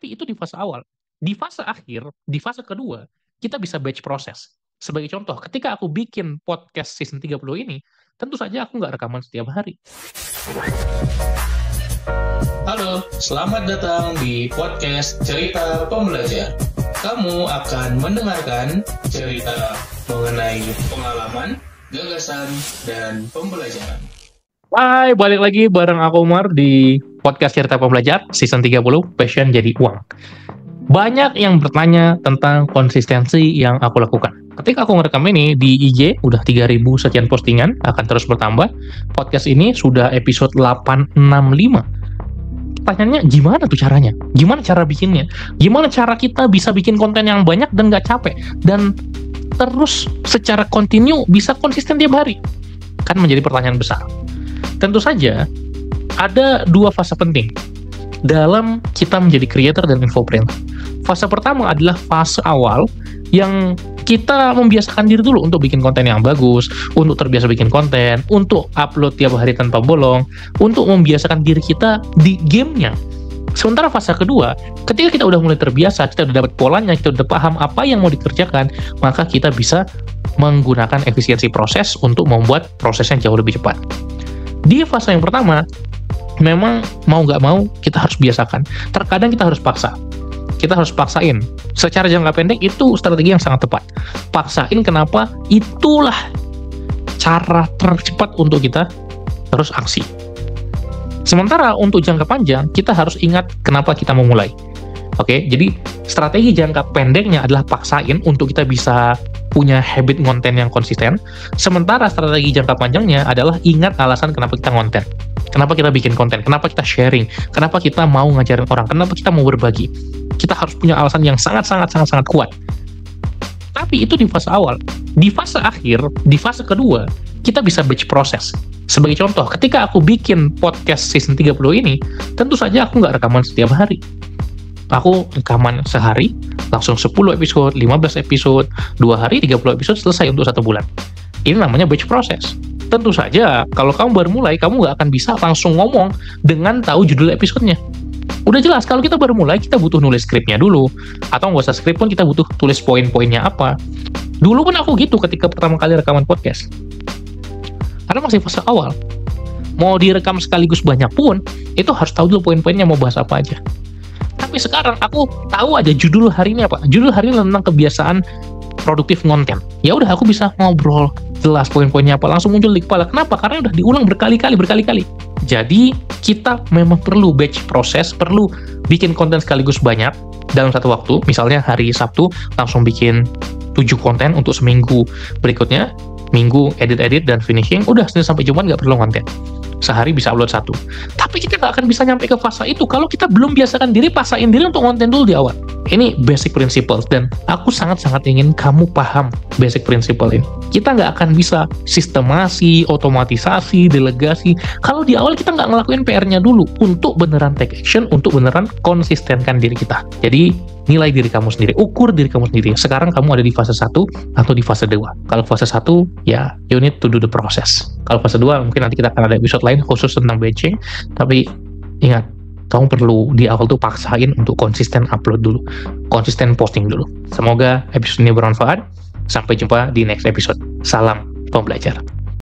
Tapi itu di fase awal. Di fase akhir, di fase kedua, kita bisa batch proses. Sebagai contoh, ketika aku bikin podcast season 30 ini, tentu saja aku nggak rekaman setiap hari. Halo, selamat datang di podcast Cerita Pembelajar. Kamu akan mendengarkan cerita mengenai pengalaman, gagasan, dan pembelajaran. Hai, balik lagi bareng aku Umar di podcast Cerita Pembelajar season 30, Passion Jadi Uang. Banyak yang bertanya tentang konsistensi yang aku lakukan. Ketika aku ngerekam ini di IG, udah 3.000 sekian postingan, akan terus bertambah. Podcast ini sudah episode 865. Pertanyaannya, gimana tuh caranya? Gimana cara bikinnya? Gimana cara kita bisa bikin konten yang banyak dan gak capek? Dan terus secara kontinu bisa konsisten tiap hari? Kan menjadi pertanyaan besar. Tentu saja, ada dua fase penting dalam kita menjadi creator dan infopreneur. Fase pertama adalah fase awal yang kita membiasakan diri dulu untuk bikin konten yang bagus, untuk terbiasa bikin konten, untuk upload tiap hari tanpa bolong, untuk membiasakan diri kita di gamenya. Sementara fase kedua, ketika kita udah mulai terbiasa, kita udah dapat polanya, kita udah paham apa yang mau dikerjakan, maka kita bisa menggunakan efisiensi proses untuk membuat prosesnya jauh lebih cepat. Di fase yang pertama, memang mau nggak mau kita harus biasakan. Terkadang kita harus paksa. Kita harus paksain. Secara jangka pendek itu strategi yang sangat tepat. Paksain kenapa? Itulah cara tercepat untuk kita terus aksi. Sementara untuk jangka panjang, kita harus ingat kenapa kita memulai. Oke, jadi strategi jangka pendeknya adalah paksain untuk kita bisa punya habit konten yang konsisten. Sementara strategi jangka panjangnya adalah ingat alasan kenapa kita konten. Kenapa kita bikin konten, kenapa kita sharing, kenapa kita mau ngajarin orang, kenapa kita mau berbagi. Kita harus punya alasan yang sangat kuat. Tapi itu di fase awal. Di fase akhir, di fase kedua, kita bisa batch proses. Sebagai contoh, ketika aku bikin podcast season 30 ini, tentu saja aku nggak rekaman setiap hari. Aku rekaman sehari, langsung 10 episode, 15 episode, 2 hari, 30 episode, selesai untuk 1 bulan. Ini namanya batch proses. Tentu saja, kalau kamu baru mulai, kamu nggak akan bisa langsung ngomong dengan tahu judul episodenya. Udah jelas, kalau kita baru mulai, kita butuh nulis skripnya dulu. Atau nggak usah skrip pun, kita butuh tulis poin-poinnya apa. Dulu pun aku gitu ketika pertama kali rekaman podcast. Karena masih fase awal. Mau direkam sekaligus banyak pun, itu harus tahu dulu poin-poinnya mau bahas apa aja. Tapi sekarang aku tahu aja judul hari ini apa. Judul hari ini tentang kebiasaan produktif konten. Ya udah, aku bisa ngobrol jelas poin-poinnya apa, langsung muncul di kepala. Kenapa? Karena udah diulang berkali-kali. Jadi kita memang perlu batch proses, perlu bikin konten sekaligus banyak dalam satu waktu. Misalnya hari Sabtu langsung bikin 7 konten untuk seminggu berikutnya. Minggu edit dan finishing, udah Senin sampai Jumat nggak perlu konten. Sehari bisa upload 1. Tapi kita nggak akan bisa nyampe ke fase itu kalau kita belum biasakan diri, paksain diri untuk konten dulu di awal. Ini basic principles, dan aku sangat-sangat ingin kamu paham basic principle ini. Kita nggak akan bisa sistemasi, otomatisasi, delegasi, kalau di awal kita nggak ngelakuin PR-nya dulu untuk beneran take action, untuk beneran konsistenkan diri kita. Jadi, nilai diri kamu sendiri, ukur diri kamu sendiri. Sekarang kamu ada di fase 1 atau di fase 2. Kalau fase 1, ya, you need to do the process. Kalau fase 2, mungkin nanti kita akan ada episode lain khusus tentang batching. Tapi, ingat, kamu perlu di awal tuh paksain untuk konsisten upload dulu, konsisten posting dulu. Semoga episode ini bermanfaat. Sampai jumpa di next episode. Salam pembelajar.